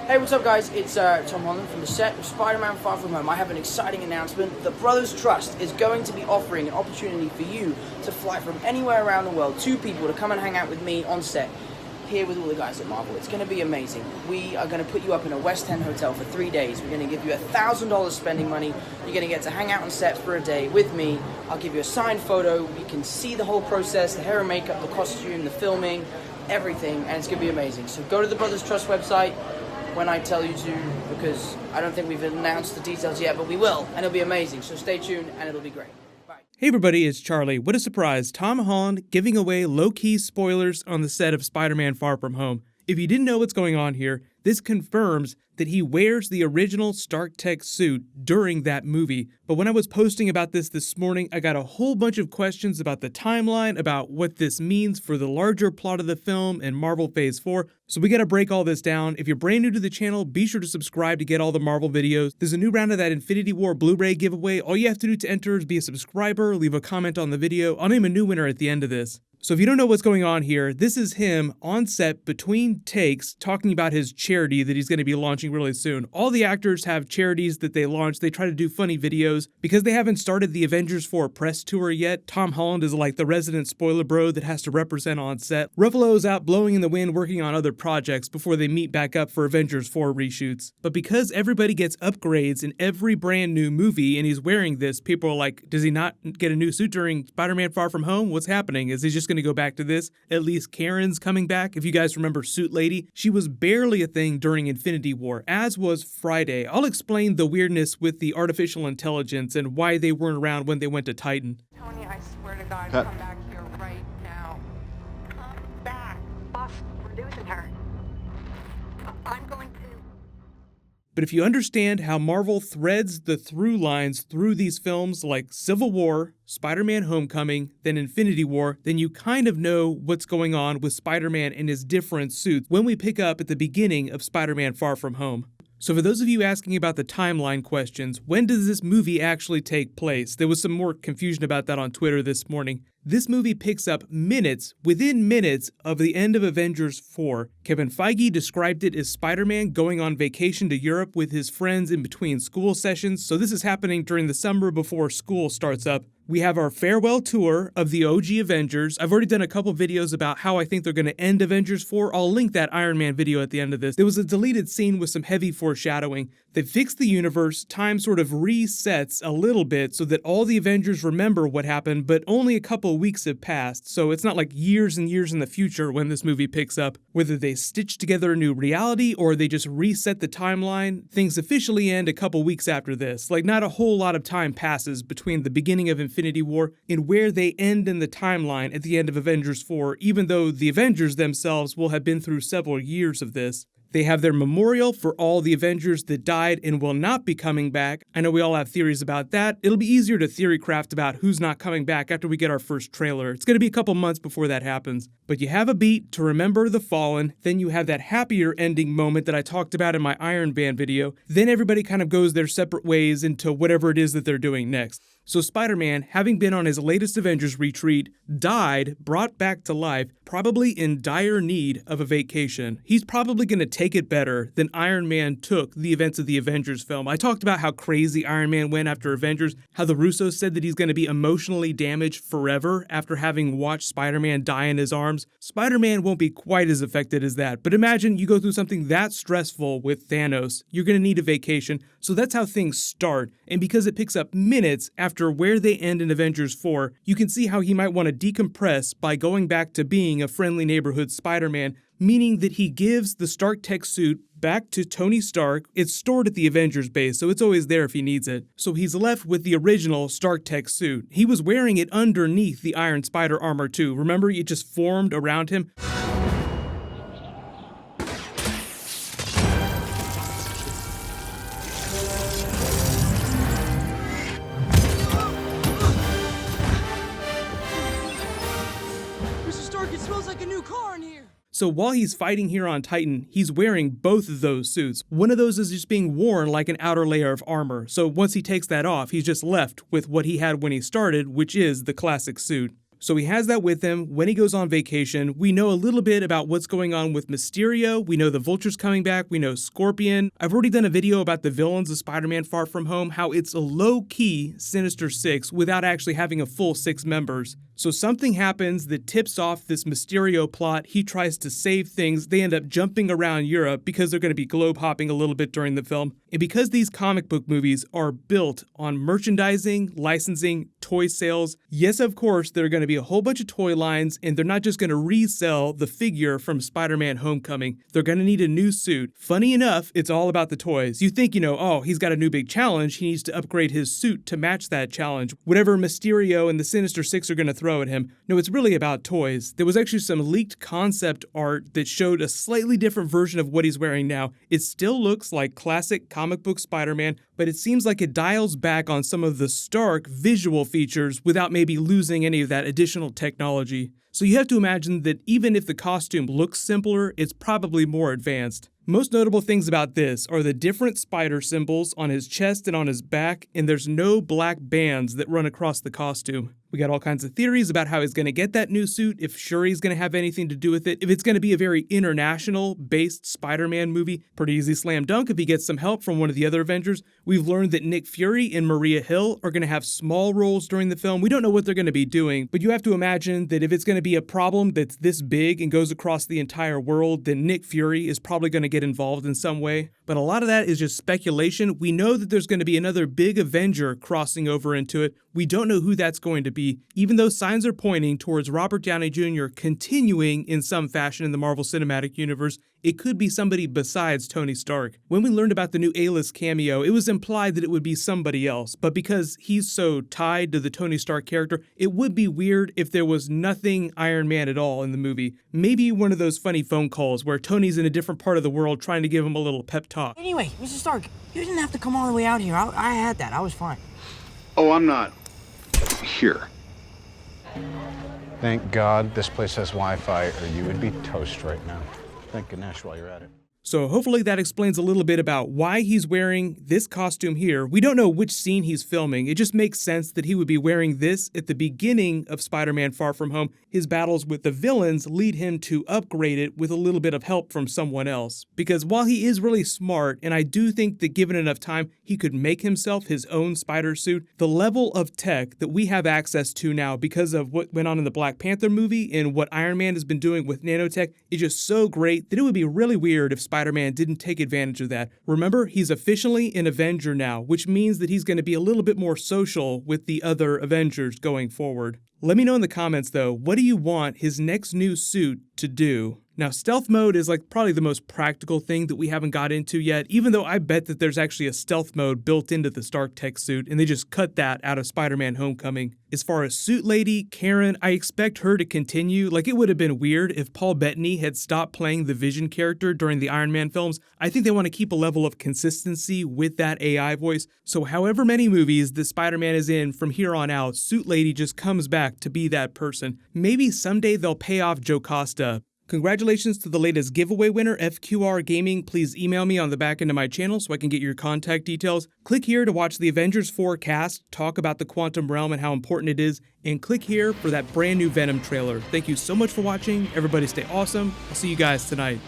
Hey, what's up guys? It's Tom Holland from the set of Spider-Man Far From Home. I have an exciting announcement. The Brothers Trust is going to be offering an opportunity for you to fly from anywhere around the world, 2 people to come and hang out with me on set, here with all the guys at Marvel. It's going to be amazing. We are going to put you up in a West End hotel for 3 days. We're going to give you $1,000 spending money. You're going to get to hang out on set for a day with me. I'll give you a signed photo. You can see the whole process, the hair and makeup, the costume, the filming, everything, and it's going to be amazing. So go to the Brothers Trust website when I tell you to, because I don't think we've announced the details yet, but we will, and it'll be amazing. So stay tuned, and it'll be great. Bye. Hey everybody, it's Charlie. What a surprise. Tom Holland giving away low-key spoilers on the set of Spider-Man Far From Home. If you didn't know what's going on here, this confirms that he wears the original Stark Tech suit during that movie. But when I was posting about this morning, I got a whole bunch of questions about the timeline, about what this means for the larger plot of the film and Marvel Phase 4. So we gotta break all this down. If you're brand new to the channel, be sure to subscribe to get all the Marvel videos. There's a new round of that Infinity War Blu-ray giveaway. All you have to do to enter is be a subscriber, leave a comment on the video. I'll name a new winner at the end of this. So if you don't know what's going on here, this is him on set between takes talking about his charity that he's going to be launching really soon. All the actors have charities that they launch. They try to do funny videos. Because they haven't started the Avengers 4 press tour yet, Tom Holland is like the resident spoiler bro that has to represent on set. Ruffalo's out blowing in the wind working on other projects before they meet back up for Avengers 4 reshoots. But because everybody gets upgrades in every brand new movie and he's wearing this, people are like, does he not get a new suit during Spider-Man Far From Home? What's happening? Is he just going to go back to this? At least Karen's coming back. If you guys remember Suit Lady, she was barely a thing during Infinity War, as was Friday. I'll explain the weirdness with the artificial intelligence and why they weren't around when they went to Titan. Tony, I swear to God, Cut. come back here right now. Come back. Boss, we're losing her. I'm going to... But if you understand how Marvel threads the through lines through these films like Civil War, Spider-Man Homecoming, then Infinity War, then you kind of know what's going on with Spider-Man in his different suits when we pick up at the beginning of Spider-Man Far From Home. So for those of you asking about the timeline questions, when does this movie actually take place? There was some more confusion about that on Twitter this morning. This movie picks up within minutes of the end of Avengers 4. Kevin Feige described it as Spider-Man going on vacation to Europe with his friends in between school sessions, so this is happening during the summer before school starts up. We have our farewell tour of the OG Avengers. I've already done a couple videos about how I think they're going to end Avengers 4. I'll link that Iron Man video at the end of this. There was a deleted scene with some heavy foreshadowing. They fixed the universe, time sort of resets a little bit so that all the Avengers remember what happened, but only a couple weeks have passed, so it's not like years and years in the future when this movie picks up. Whether they stitch together a new reality or they just reset the timeline, things officially end a couple weeks after this. Like, not a whole lot of time passes between the beginning of Infinity War and where they end in the timeline at the end of Avengers 4, even though the Avengers themselves will have been through several years of this. They have their memorial for all the Avengers that died and will not be coming back. I know we all have theories about that. It'll be easier to theory craft about who's not coming back after we get our first trailer. It's going to be a couple months before that happens. But you have a beat to remember the fallen, then you have that happier ending moment that I talked about in my Iron Man video. Then everybody kind of goes their separate ways into whatever it is that they're doing next. So Spider-Man, having been on his latest Avengers retreat, died, brought back to life, probably in dire need of a vacation. He's probably going to take it better than Iron Man took the events of the Avengers film. I talked about how crazy Iron Man went after Avengers, how the Russos said that he's going to be emotionally damaged forever after having watched Spider-Man die in his arms. Spider-Man won't be quite as affected as that, but imagine you go through something that stressful with Thanos. You're going to need a vacation, so that's how things start, and because it picks up minutes after where they end in Avengers 4, you can see how he might want to decompress by going back to being a friendly neighborhood Spider-Man, meaning that he gives the Stark Tech suit back to Tony Stark. It's stored at the Avengers base, so it's always there if he needs it. So he's left with the original Stark Tech suit. He was wearing it underneath the Iron Spider armor too. Remember, it just formed around him? It smells like a new car in here. So while he's fighting here on Titan, he's wearing both of those suits. One of those is just being worn like an outer layer of armor. So once he takes that off, he's just left with what he had when he started, which is the classic suit. So he has that with him when he goes on vacation. We know a little bit about what's going on with Mysterio. We know the Vulture's coming back. We know Scorpion. I've already done a video about the villains of Spider-Man Far From Home, how it's a low-key Sinister Six without actually having a full 6 members. So something happens that tips off this Mysterio plot. He tries to save things. They end up jumping around Europe because they're going to be globe hopping a little bit during the film. And because these comic book movies are built on merchandising, licensing, toy sales, yes, of course, there are going to be a whole bunch of toy lines, and they're not just going to resell the figure from Spider-Man Homecoming. They're going to need a new suit. Funny enough, it's all about the toys. You think, oh, he's got a new big challenge. He needs to upgrade his suit to match that challenge. Whatever Mysterio and the Sinister Six are going to throw at him. No, it's really about toys. There was actually some leaked concept art that showed a slightly different version of what he's wearing now. It still looks like classic comic book Spider-Man, but it seems like it dials back on some of the stark visual features without maybe losing any of that additional technology. So you have to imagine that even if the costume looks simpler, it's probably more advanced. Most notable things about this are the different spider symbols on his chest and on his back, and there's no black bands that run across the costume. We got all kinds of theories about how he's going to get that new suit, if Shuri's going to have anything to do with it, if it's going to be a very international-based Spider-Man movie. Pretty easy slam dunk if he gets some help from one of the other Avengers. We've learned that Nick Fury and Maria Hill are going to have small roles during the film. We don't know what they're going to be doing, but you have to imagine that if it's going to be a problem that's this big and goes across the entire world, then Nick Fury is probably going to get involved in some way. But a lot of that is just speculation. We know that there's going to be another big Avenger crossing over into it. We don't know who that's going to be, even though signs are pointing towards Robert Downey Jr. continuing in some fashion in the Marvel Cinematic Universe. It could be somebody besides Tony Stark. When we learned about the new A-list cameo, it was implied that it would be somebody else, but because he's so tied to the Tony Stark character, it would be weird if there was nothing Iron Man at all in the movie. Maybe one of those funny phone calls where Tony's in a different part of the world trying to give him a little pep talk. Anyway, Mr. Stark, you didn't have to come all the way out here. I had that. I was fine. Oh, I'm not here. Thank God this place has Wi-Fi, or you would be toast right now. Thank Ganesh while you're at it. So hopefully that explains a little bit about why he's wearing this costume here. We don't know which scene he's filming. It just makes sense that he would be wearing this at the beginning of Spider-Man Far From Home. His battles with the villains lead him to upgrade it with a little bit of help from someone else. Because while he is really smart, and I do think that given enough time, he could make himself his own spider suit, the level of tech that we have access to now because of what went on in the Black Panther movie and what Iron Man has been doing with nanotech is just so great that it would be really weird if Spider-Man didn't take advantage of that. Remember, he's officially an Avenger now, which means that he's going to be a little bit more social with the other Avengers going forward. Let me know in the comments though, what do you want his next new suit to do? Now, stealth mode is like probably the most practical thing that we haven't got into yet, even though I bet that there's actually a stealth mode built into the Stark Tech suit, and they just cut that out of Spider-Man Homecoming. As far as Suit Lady, Karen, I expect her to continue. Like, it would have been weird if Paul Bettany had stopped playing the Vision character during the Iron Man films. I think they want to keep a level of consistency with that AI voice, so however many movies that Spider-Man is in from here on out, Suit Lady just comes back to be that person. Maybe someday they'll pay off Joe Costa. Congratulations to the latest giveaway winner, FQR Gaming. Please email me on the back end of my channel so I can get your contact details. Click here to watch the Avengers 4 cast, talk about the quantum realm and how important it is, and click here for that brand new Venom trailer. Thank you so much for watching. Everybody stay awesome. I'll see you guys tonight.